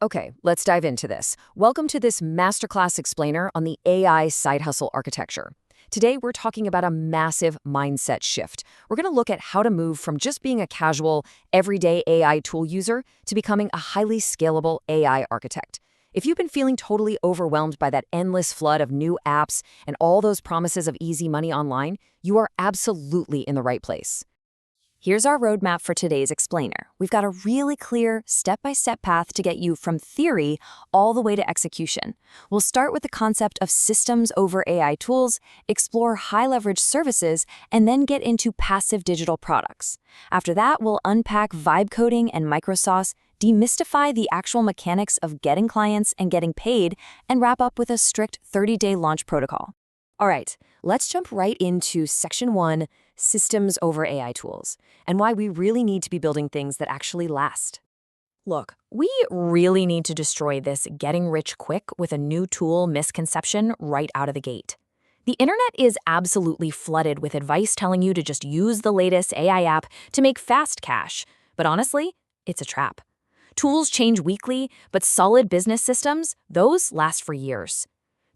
Okay, let's dive into this. Welcome to this masterclass explainer on the AI side hustle architecture. Today, we're talking about a massive mindset shift. We're going to look at how to move from just being a casual, everyday AI tool user to becoming a highly scalable AI architect. If you've been feeling totally overwhelmed by that endless flood of new apps and all those promises of easy money online, you are absolutely in the right place. Here's our roadmap for today's explainer. We've got a really clear, step-by-step path to get you from theory all the way to execution. We'll start with the concept of systems over AI tools, explore high-leverage services, and then get into passive digital products. After that, we'll unpack vibe coding and Micro-SaaS, demystify the actual mechanics of getting clients and getting paid, and wrap up with a strict 30-day launch protocol. All right, let's jump right into Section 1, Systems over AI Tools, and why we really need to be building things that actually last. Look, we really need to destroy this getting rich quick with a new tool misconception right out of the gate. The internet is absolutely flooded with advice telling you to just use the latest AI app to make fast cash, but honestly, it's a trap. Tools change weekly, but solid business systems, those last for years.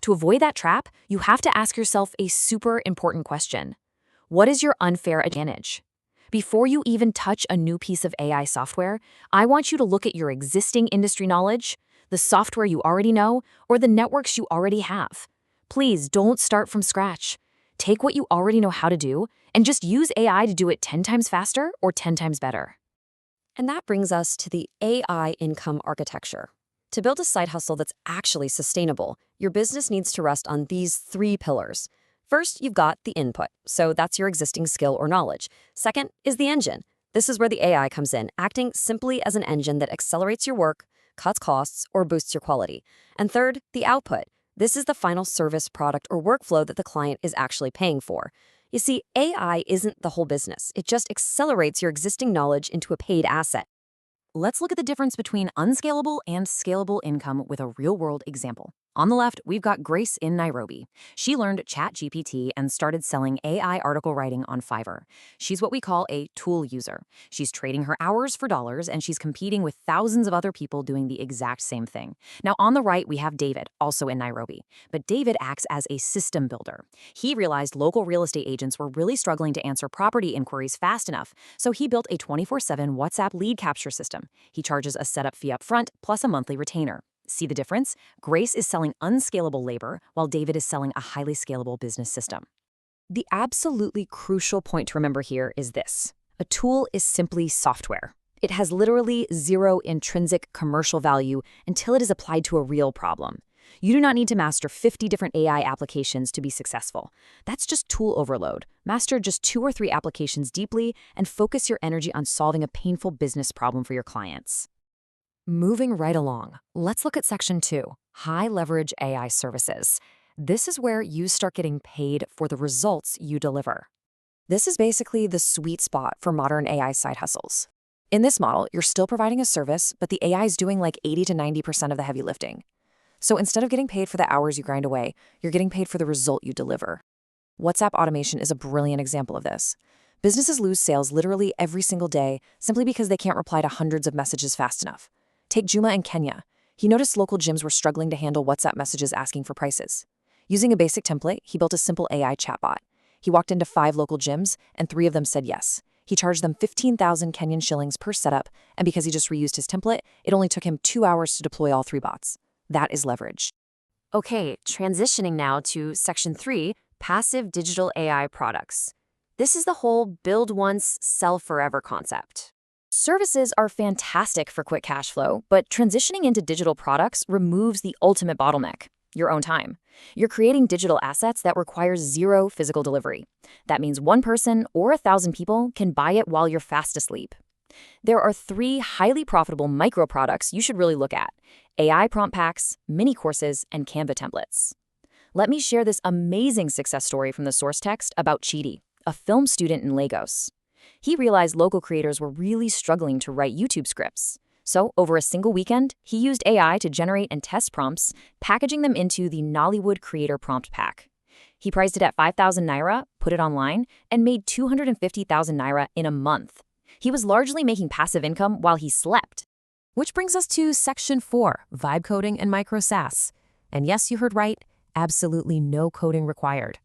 To avoid that trap, you have to ask yourself a super important question. What is your unfair advantage? Before you even touch a new piece of AI software, I want you to look at your existing industry knowledge, the software you already know, or the networks you already have. Please don't start from scratch. Take what you already know how to do and just use AI to do it 10 times faster or 10 times better. And that brings us to the AI income architecture. To build a side hustle that's actually sustainable, your business needs to rest on these three pillars. First, you've got the input, so that's your existing skill or knowledge. Second is the engine. This is where the AI comes in, acting simply as an engine that accelerates your work, cuts costs, or boosts your quality. And third, the output. This is the final service, product, or workflow that the client is actually paying for. You see, AI isn't the whole business. It just accelerates your existing knowledge into a paid asset. Let's look at the difference between unscalable and scalable income with a real-world example. On the left, we've got Grace in Nairobi. She learned ChatGPT and started selling AI article writing on Fiverr. She's what we call a tool user. She's trading her hours for dollars, and she's competing with thousands of other people doing the exact same thing. Now, on the right, we have David, also in Nairobi. But David acts as a system builder. He realized local real estate agents were really struggling to answer property inquiries fast enough, so he built a 24/7 WhatsApp lead capture system. He charges a setup fee up front plus a monthly retainer. See the difference? Grace is selling unscalable labor, while David is selling a highly scalable business system. The absolutely crucial point to remember here is this. A tool is simply software. It has literally zero intrinsic commercial value until it is applied to a real problem. You do not need to master 50 different AI applications to be successful. That's just tool overload. Master just 2 or 3 applications deeply and focus your energy on solving a painful business problem for your clients. Moving right along, let's look at Section 2, High Leverage AI Services. This is where you start getting paid for the results you deliver. This is basically the sweet spot for modern AI side hustles. In this model, you're still providing a service, but the AI is doing like 80 to 90% of the heavy lifting. So instead of getting paid for the hours you grind away, you're getting paid for the result you deliver. WhatsApp automation is a brilliant example of this. Businesses lose sales literally every single day simply because they can't reply to hundreds of messages fast enough. Take Juma in Kenya. He noticed local gyms were struggling to handle WhatsApp messages asking for prices. Using a basic template, he built a simple AI chatbot. He walked into 5 local gyms, and 3 of them said yes. He charged them 15,000 Kenyan shillings per setup, and because he just reused his template, it only took him 2 hours to deploy all 3 bots. That is leverage. Okay, transitioning now to Section 3, Passive Digital AI Products. This is the whole build once, sell forever concept. Services are fantastic for quick cash flow, but transitioning into digital products removes the ultimate bottleneck, your own time. You're creating digital assets that require 0 physical delivery. That means 1 person or 1,000 people can buy it while you're fast asleep. There are 3 highly profitable micro products you should really look at: AI prompt packs, mini courses, and Canva templates. Let me share this amazing success story from the source text about Chidi, a film student in Lagos. He realized local creators were really struggling to write YouTube scripts. So, over a single weekend, he used AI to generate and test prompts, packaging them into the Nollywood Creator Prompt Pack. He priced it at 5,000 naira, put it online, and made 250,000 naira in a month. He was largely making passive income while he slept. Which brings us to Section 4, Vibe Coding and Micro-SaaS. And yes, you heard right, absolutely no coding required.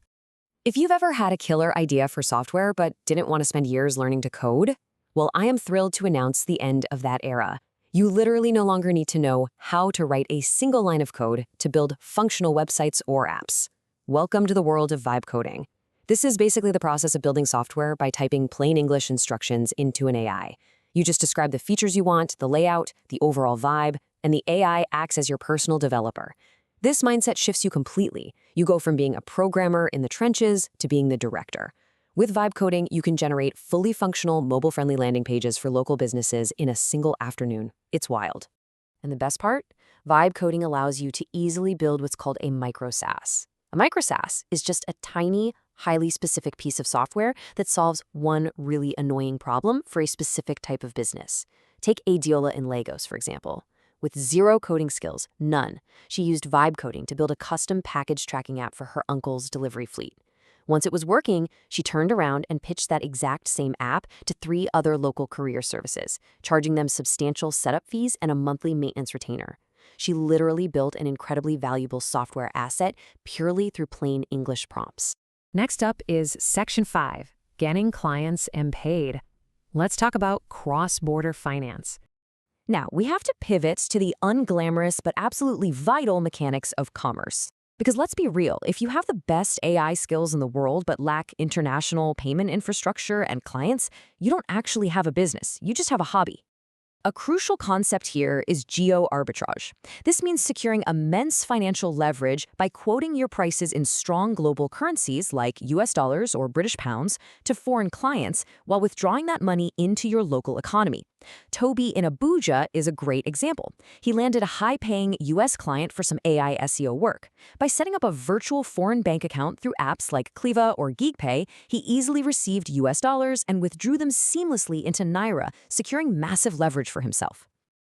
If you've ever had a killer idea for software but didn't want to spend years learning to code, well, I am thrilled to announce the end of that era. You literally no longer need to know how to write a single line of code to build functional websites or apps. Welcome to the world of vibe coding. This is basically the process of building software by typing plain English instructions into an AI. You just describe the features you want, the layout, the overall vibe, and the AI acts as your personal developer. This mindset shifts you completely. You go from being a programmer in the trenches to being the director. With vibe coding, you can generate fully functional, mobile-friendly landing pages for local businesses in a single afternoon. It's wild. And the best part? Vibe coding allows you to easily build what's called a micro-SaaS. A micro-SaaS is just a tiny, highly specific piece of software that solves one really annoying problem for a specific type of business. Take Adiola in Lagos, for example. With zero coding skills, none, she used vibe coding to build a custom package tracking app for her uncle's delivery fleet. Once it was working, she turned around and pitched that exact same app to 3 other local courier services, charging them substantial setup fees and a monthly maintenance retainer. She literally built an incredibly valuable software asset purely through plain English prompts. Next up is Section 5, Getting Clients and Paid. Let's talk about cross-border finance. Now, we have to pivot to the unglamorous but absolutely vital mechanics of commerce. Because let's be real, if you have the best AI skills in the world but lack international payment infrastructure and clients, you don't actually have a business, you just have a hobby. A crucial concept here is geo-arbitrage. This means securing immense financial leverage by quoting your prices in strong global currencies like US dollars or British pounds to foreign clients while withdrawing that money into your local economy. Toby in Abuja is a great example. He landed a high-paying US client for some AI SEO work. By setting up a virtual foreign bank account through apps like Cleva or GeekPay, he easily received US dollars and withdrew them seamlessly into Naira, securing massive leverage for himself.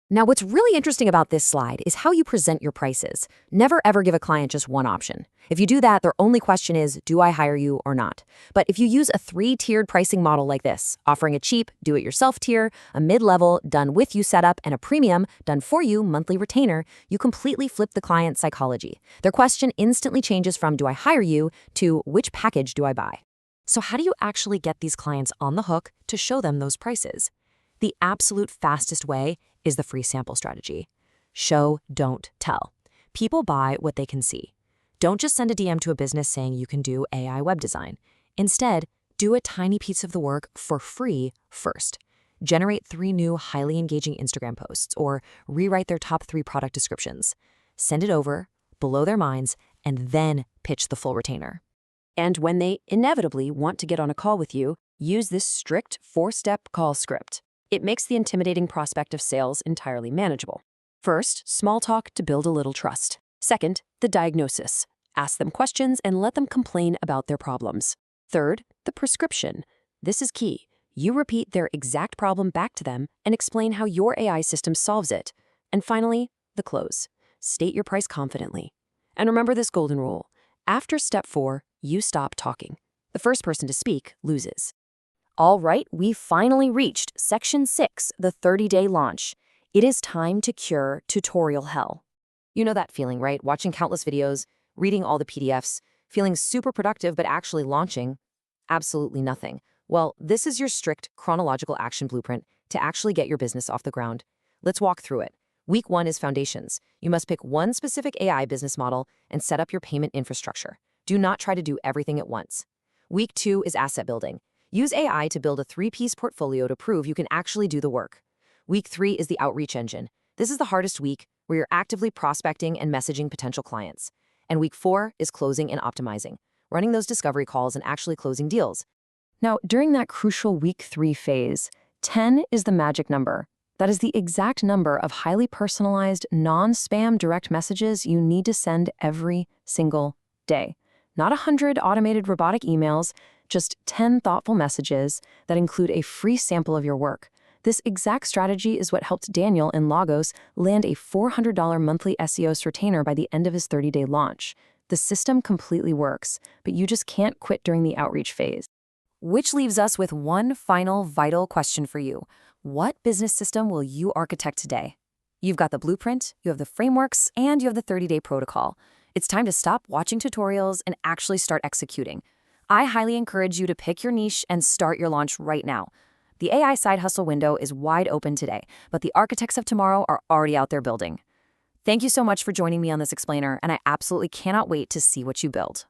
Now, what's really interesting about this slide is how you present your prices. Never ever give a client just one option. If you do that, their only question is, do I hire you or not? But if you use a 3-tiered pricing model like this, offering a cheap, do-it-yourself tier, a mid-level, done-with-you setup, and a premium, done-for-you monthly retainer, you completely flip the client's psychology. Their question instantly changes from, do I hire you, to which package do I buy? So how do you actually get these clients on the hook to show them those prices? The absolute fastest way is the free sample strategy. Show, don't tell. People buy what they can see. Don't just send a DM to a business saying you can do AI web design. Instead, do a tiny piece of the work for free first. Generate 3 new highly engaging Instagram posts or rewrite their top 3 product descriptions. Send it over, blow their minds, and then pitch the full retainer. And when they inevitably want to get on a call with you, use this strict 4-step call script. It makes the intimidating prospect of sales entirely manageable. First, small talk to build a little trust. Second, the diagnosis. Ask them questions and let them complain about their problems. Third, the prescription. This is key. You repeat their exact problem back to them and explain how your AI system solves it. And finally, the close. State your price confidently. And remember this golden rule. After step 4, you stop talking. The first person to speak loses. All right, we finally reached Section 6, the 30-day launch. It is time to cure tutorial hell. You know that feeling, right? Watching countless videos, reading all the PDFs, feeling super productive but actually launching absolutely nothing. Well, this is your strict chronological action blueprint to actually get your business off the ground. Let's walk through it. Week 1 is foundations. You must pick one specific AI business model and set up your payment infrastructure. Do not try to do everything at once. Week 2 is asset building. Use AI to build a 3-piece portfolio to prove you can actually do the work. Week 3 is the outreach engine. This is the hardest week where you're actively prospecting and messaging potential clients. And week 4 is closing and optimizing, running those discovery calls and actually closing deals. Now, during that crucial week 3 phase, 10 is the magic number. That is the exact number of highly personalized, non-spam direct messages you need to send every single day. Not 100 automated robotic emails, just 10 thoughtful messages that include a free sample of your work. This exact strategy is what helped Daniel in Lagos land a $400 monthly SEO retainer by the end of his 30-day launch. The system completely works, but you just can't quit during the outreach phase. Which leaves us with one final vital question for you. What business system will you architect today? You've got the blueprint, you have the frameworks, and you have the 30-day protocol. It's time to stop watching tutorials and actually start executing. I highly encourage you to pick your niche and start your launch right now. The AI side hustle window is wide open today, but the architects of tomorrow are already out there building. Thank you so much for joining me on this explainer, and I absolutely cannot wait to see what you build.